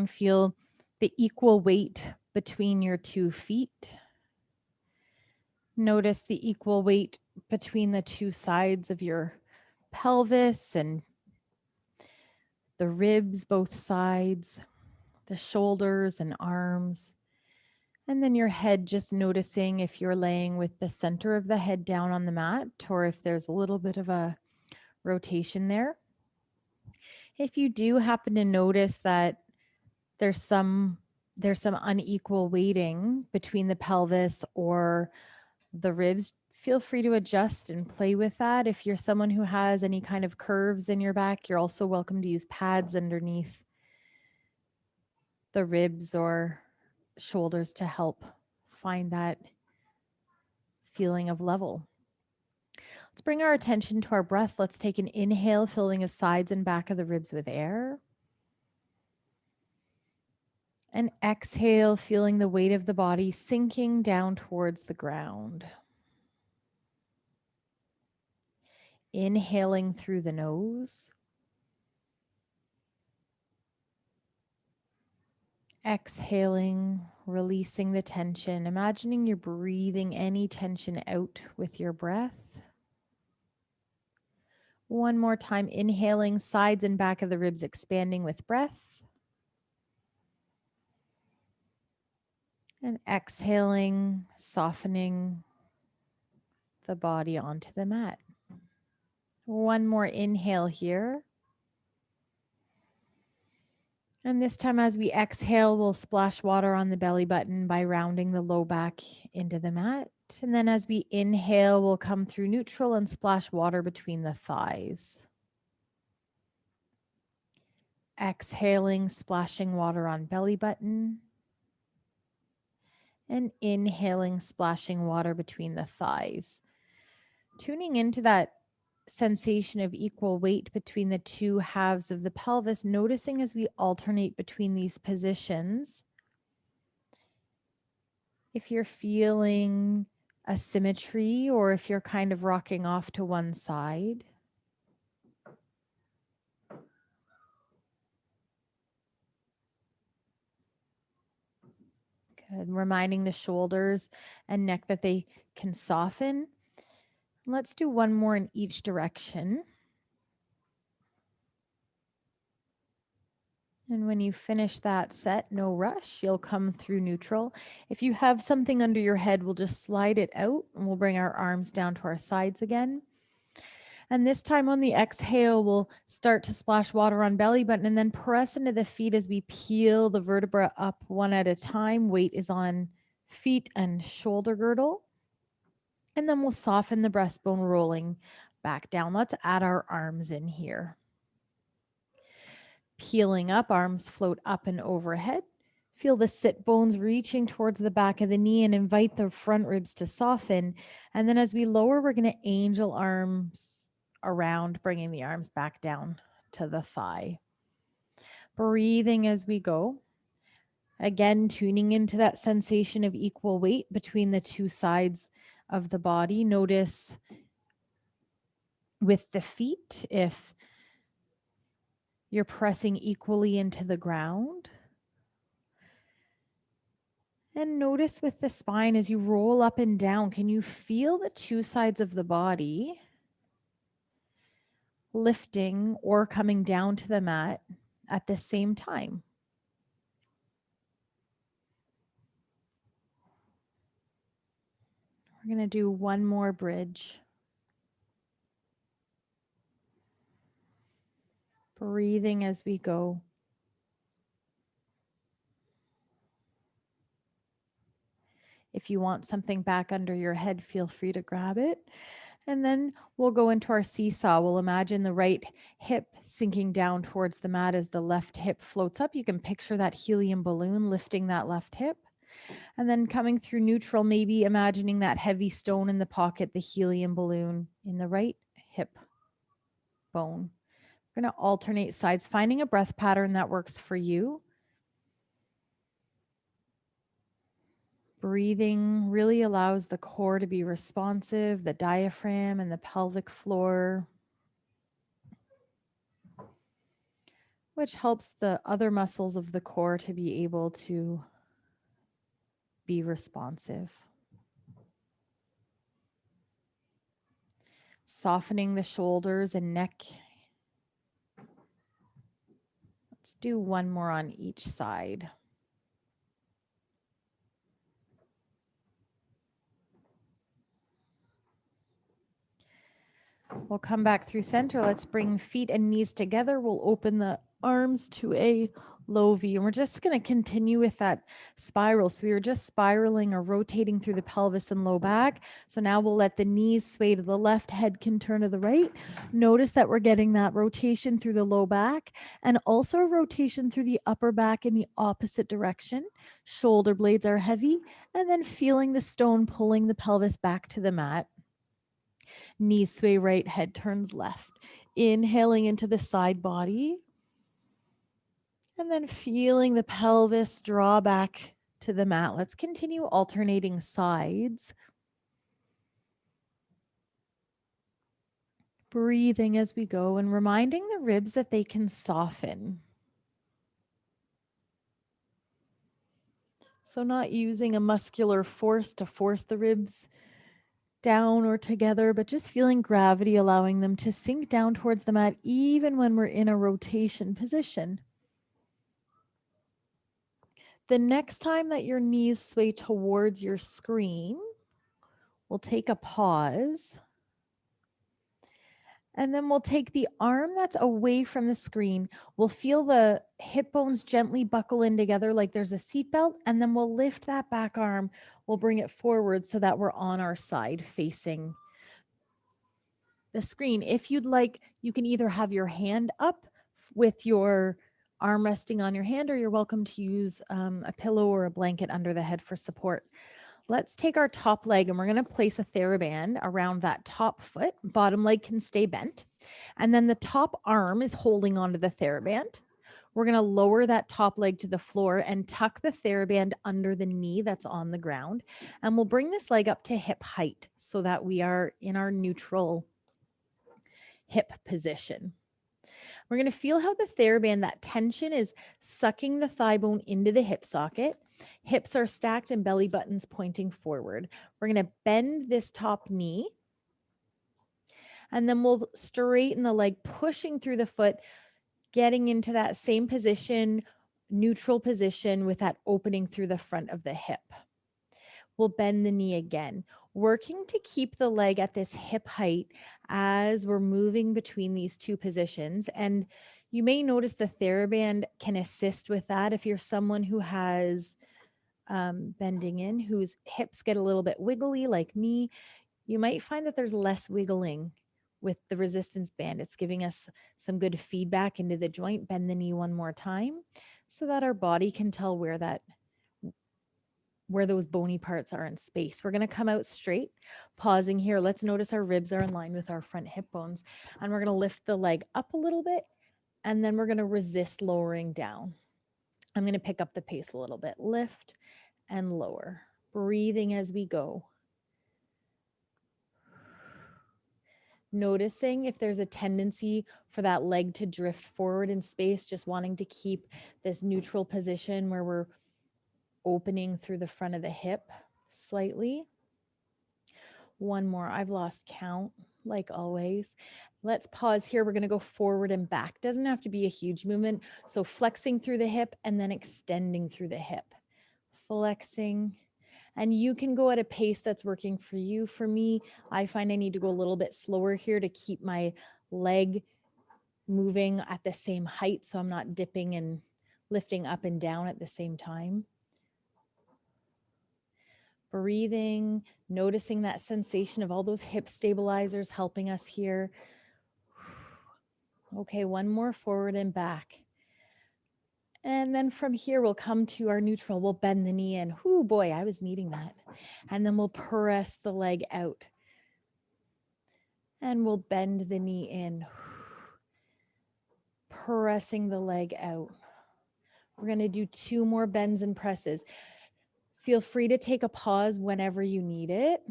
down, feel the equal weight between your 2 feet. Notice the equal weight between the 2 sides of your pelvis and the ribs, both sides, the shoulders and arms. And then your head, just noticing if you're laying with the center of the head down on the mat or if there's a little bit of a rotation there. If you do happen to notice that there's some unequal weighting between the pelvis or the ribs, feel free to adjust and play with that. If you're someone who has any kind of curves in your back, you're also welcome to use pads underneath the ribs or shoulders to help find that feeling of level. Let's bring our attention to our breath. Let's take an inhale, filling the sides and back of the ribs with air. And exhale, feeling the weight of the body sinking down towards the ground. Inhaling through the nose. Exhaling, releasing the tension. Imagining you're breathing any tension out with your breath. One more time, inhaling, sides and back of the ribs expanding with breath. And exhaling, softening the body onto the mat. One more inhale here. And this time as we exhale, we'll splash water on the belly button by rounding the low back into the mat. And then as we inhale, we'll come through neutral and splash water between the thighs. Exhaling, splashing water on belly button. And inhaling, splashing water between the thighs. Tuning into that sensation of equal weight between the 2 halves of the pelvis, noticing as we alternate between these positions, if you're feeling a symmetry or if you're kind of rocking off to one side. Good. Reminding the shoulders and neck that they can soften. Let's do one more in each direction. And when you finish that set, no rush, you'll come through neutral. If you have something under your head, we'll just slide it out and we'll bring our arms down to our sides again. And this time on the exhale, we'll start to splash water on belly button and then press into the feet as we peel the vertebra up one at a time. Weight is on feet and shoulder girdle. And then we'll soften the breastbone, rolling back down. Let's add our arms in here. Peeling up, arms float up and overhead. Feel the sit bones reaching towards the back of the knee and invite the front ribs to soften. And then as we lower, we're going to angel arms around, bringing the arms back down to the thigh. Breathing as we go. Again, tuning into that sensation of equal weight between the 2 sides of the body. Notice with the feet if you're pressing equally into the ground. And notice with the spine as you roll up and down, can you feel the 2 sides of the body lifting or coming down to the mat at the same time? We're going to do one more bridge. Breathing as we go. If you want something back under your head, feel free to grab it. And then we'll go into our seesaw. We'll imagine the right hip sinking down towards the mat as the left hip floats up. You can picture that helium balloon lifting that left hip. And then coming through neutral, maybe imagining that heavy stone in the pocket, the helium balloon in the right hip bone. We're going to alternate sides, finding a breath pattern that works for you. Breathing really allows the core to be responsive, the diaphragm and the pelvic floor. which helps the other muscles of the core to be able to be responsive. Softening the shoulders and neck. Let's do one more on each side. We'll come back through center. Let's bring feet and knees together. We'll open the arms to a low V. And we're just going to continue with that spiral. So we were just spiraling or rotating through the pelvis and low back. So now we'll let the knees sway to the left, head can turn to the right. Notice that we're getting that rotation through the low back and also a rotation through the upper back in the opposite direction. Shoulder blades are heavy, and then feeling the stone pulling the pelvis back to the mat. Knees sway right, head turns left. Inhaling into the side body. And then feeling the pelvis draw back to the mat. Let's continue alternating sides. Breathing as we go and reminding the ribs that they can soften. So not using a muscular force to force the ribs down or together, but just feeling gravity, allowing them to sink down towards the mat, even when we're in a rotation position. The next time that your knees sway towards your screen, we'll take a pause. And then we'll take the arm that's away from the screen. We'll feel the hip bones gently buckle in together like there's a seatbelt. And then we'll lift that back arm. We'll bring it forward so that we're on our side facing the screen. If you'd like, you can either have your hand up with your arm resting on your hand, or you're welcome to use a pillow or a blanket under the head for support. Let's take our top leg and we're going to place a TheraBand around that top foot. Bottom leg can stay bent. And then the top arm is holding onto the TheraBand. We're going to lower that top leg to the floor and tuck the TheraBand under the knee that's on the ground. And we'll bring this leg up to hip height so that we are in our neutral hip position. We're going to feel how the TheraBand, that tension is sucking the thigh bone into the hip socket. Hips are stacked and belly buttons pointing forward. We're going to bend this top knee. And then we'll straighten the leg, pushing through the foot, getting into that same position, neutral position with that opening through the front of the hip. We'll bend the knee again, working to keep the leg at this hip height as we're moving between these two positions. And you may notice the TheraBand can assist with that. If you're someone who has bending in, whose hips get a little bit wiggly like me, you might find that there's less wiggling with the resistance band. It's giving us some good feedback into the joint. Bend the knee one more time so that our body can tell where those bony parts are in space. We're going to come out straight, pausing here. Let's notice our ribs are in line with our front hip bones. And we're going to lift the leg up a little bit, and then we're going to resist lowering down. I'm going to pick up the pace a little bit. Lift and lower. Breathing as we go. Noticing if there's a tendency for that leg to drift forward in space, just wanting to keep this neutral position where we're opening through the front of the hip slightly. One more. I've lost count, like always. Let's pause here. We're going to go forward and back. Doesn't have to be a huge movement. So flexing through the hip and then extending through the hip. Flexing. And you can go at a pace that's working for you. For me, I find I need to go a little bit slower here to keep my leg moving at the same height so I'm not dipping and lifting up and down at the same time. Breathing, noticing that sensation of all those hip stabilizers helping us here. Okay, one more forward and back. And then from here, we'll come to our neutral. We'll bend the knee in. Oh boy, I was needing that. And then we'll press the leg out. And we'll bend the knee in. Pressing the leg out. We're going to do 2 more bends and presses. Feel free to take a pause whenever you need it.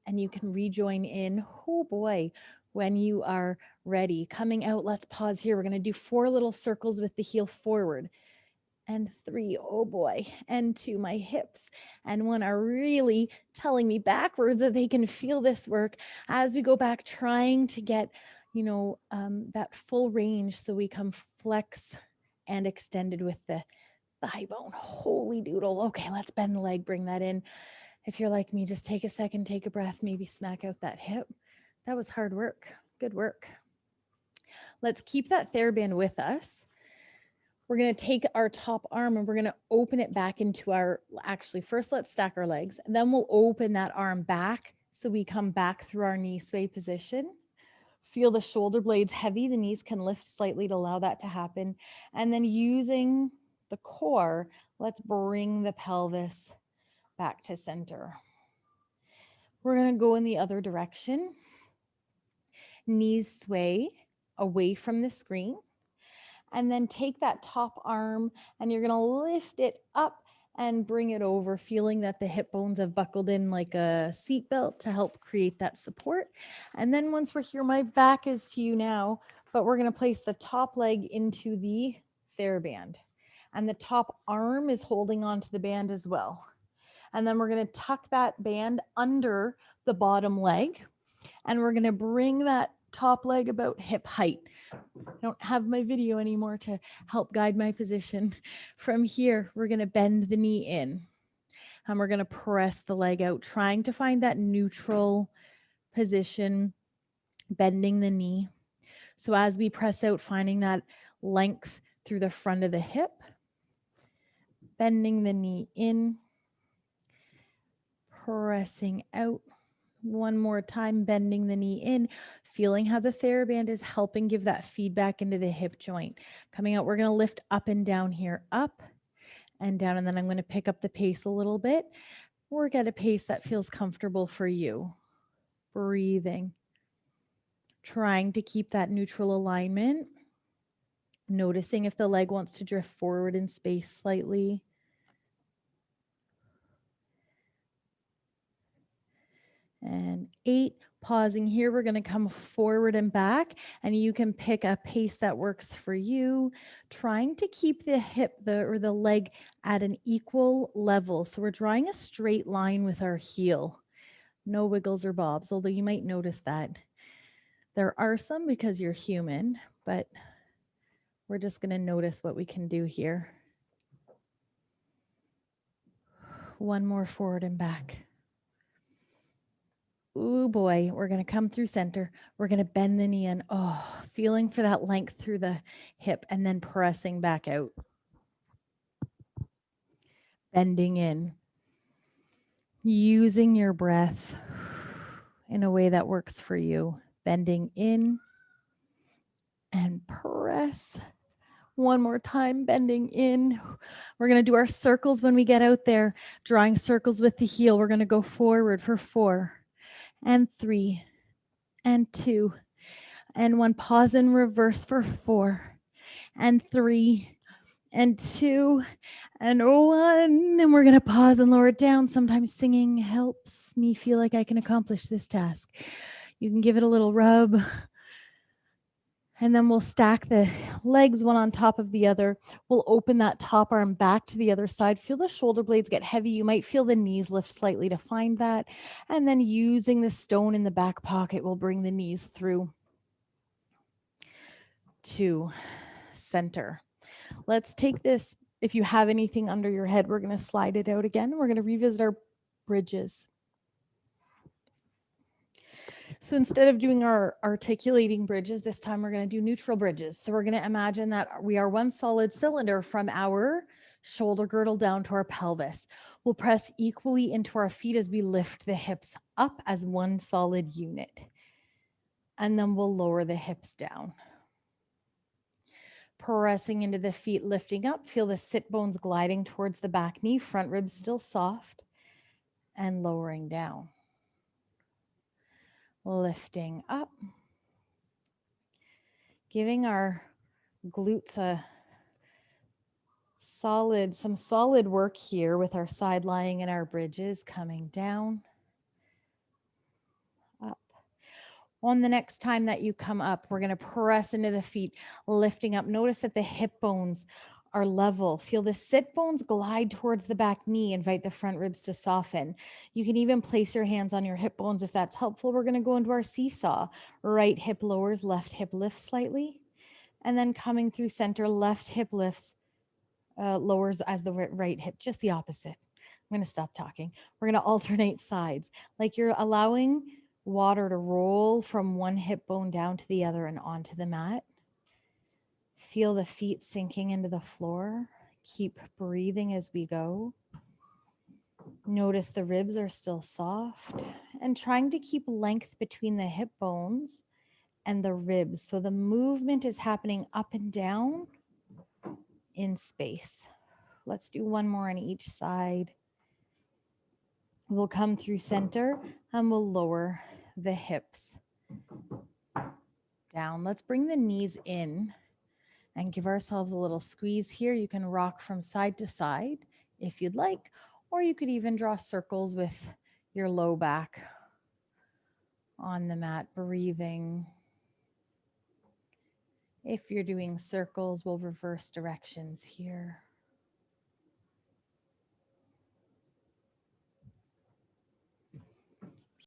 And you can rejoin in. Oh boy, When you are ready, coming out, let's pause here. We're going to do 4 little circles with the heel forward. And 3, oh boy, and 2, my hips and 1 are really telling me backwards that they can feel this work as we go back, trying to get, that full range so we come flex and extended with the thigh bone. Holy doodle. Okay, let's bend the leg, bring that in. If you're like me, just take a second, take a breath, maybe smack out that hip. That was hard work. Good work. Let's keep that TheraBand with us. We're going to take our top arm and we're going to open it back into actually, first let's stack our legs. And then we'll open that arm back so we come back through our knee sway position. Feel the shoulder blades heavy. The knees can lift slightly to allow that to happen. And then using the core, let's bring the pelvis back to center. We're going to go in the other direction. Knees sway away from the screen. And then take that top arm and you're going to lift it up and bring it over, feeling that the hip bones have buckled in like a seatbelt to help create that support. And then once we're here, my back is to you now, but we're going to place the top leg into the TheraBand. And the top arm is holding onto the band as well. And then we're going to tuck that band under the bottom leg. And we're going to bring that top leg about hip height. I don't have my video anymore to help guide my position. From here, we're going to bend the knee in and we're going to press the leg out, trying to find that neutral position, bending the knee. So as we press out, finding that length through the front of the hip, bending the knee in, pressing out. One more time, bending the knee in, feeling how the TheraBand is helping give that feedback into the hip joint. Coming out, we're going to lift up and down here, up and down, and then I'm going to pick up the pace a little bit. Work at a pace that feels comfortable for you. Breathing. Trying to keep that neutral alignment. Noticing if the leg wants to drift forward in space slightly. And 8, pausing here, we're going to come forward and back, and you can pick a pace that works for you, trying to keep the hip or the leg at an equal level. So we're drawing a straight line with our heel. No wiggles or bobs, although you might notice that. There are some because you're human, but we're just going to notice what we can do here. One more forward and back. Ooh, boy, we're going to come through center. We're going to bend the knee in. Oh, feeling for that length through the hip and then pressing back out. Bending in. Using your breath in a way that works for you. Bending in and press. One more time, bending in. We're going to do our circles when we get out there, drawing circles with the heel. We're going to go forward for 4 and 3 and 2 and 1. Pause and reverse for 4 and 3 and 2 and 1. And we're going to pause and lower it down. Sometimes singing helps me feel like I can accomplish this task. You can give it a little rub. And then we'll stack the legs one on top of the other. We'll open that top arm back to the other side. Feel the shoulder blades get heavy. You might feel the knees lift slightly to find that. And then using the stone in the back pocket, we'll bring the knees through to center. Let's take this. If you have anything under your head, we're going to slide it out again. We're going to revisit our bridges. So instead of doing our articulating bridges, this time we're going to do neutral bridges. So we're going to imagine that we are one solid cylinder from our shoulder girdle down to our pelvis. We'll press equally into our feet as we lift the hips up as one solid unit. And then we'll lower the hips down. Pressing into the feet, lifting up. Feel the sit bones gliding towards the back knee, front ribs still soft, and lowering down. Lifting up. Giving our glutes some solid work here with our side lying and our bridges coming down, up. On the next time that you come up, we're going to press into the feet, lifting up. Notice that the hip bones are level. Feel the sit bones glide towards the back knee. Invite the front ribs to soften. You can even place your hands on your hip bones if that's helpful. We're going to go into our seesaw. Right hip lowers, left hip lifts slightly. And then coming through center, left hip lifts, lowers as the right hip, just the opposite. I'm going to stop talking. We're going to alternate sides, like you're allowing water to roll from one hip bone down to the other and onto the mat. Feel the feet sinking into the floor. Keep breathing as we go. Notice the ribs are still soft and trying to keep length between the hip bones and the ribs. So the movement is happening up and down in space. Let's do one more on each side. We'll come through center and we'll lower the hips down. Let's bring the knees in and give ourselves a little squeeze here. You can rock from side to side if you'd like, or you could even draw circles with your low back on the mat, breathing. If you're doing circles, we'll reverse directions here.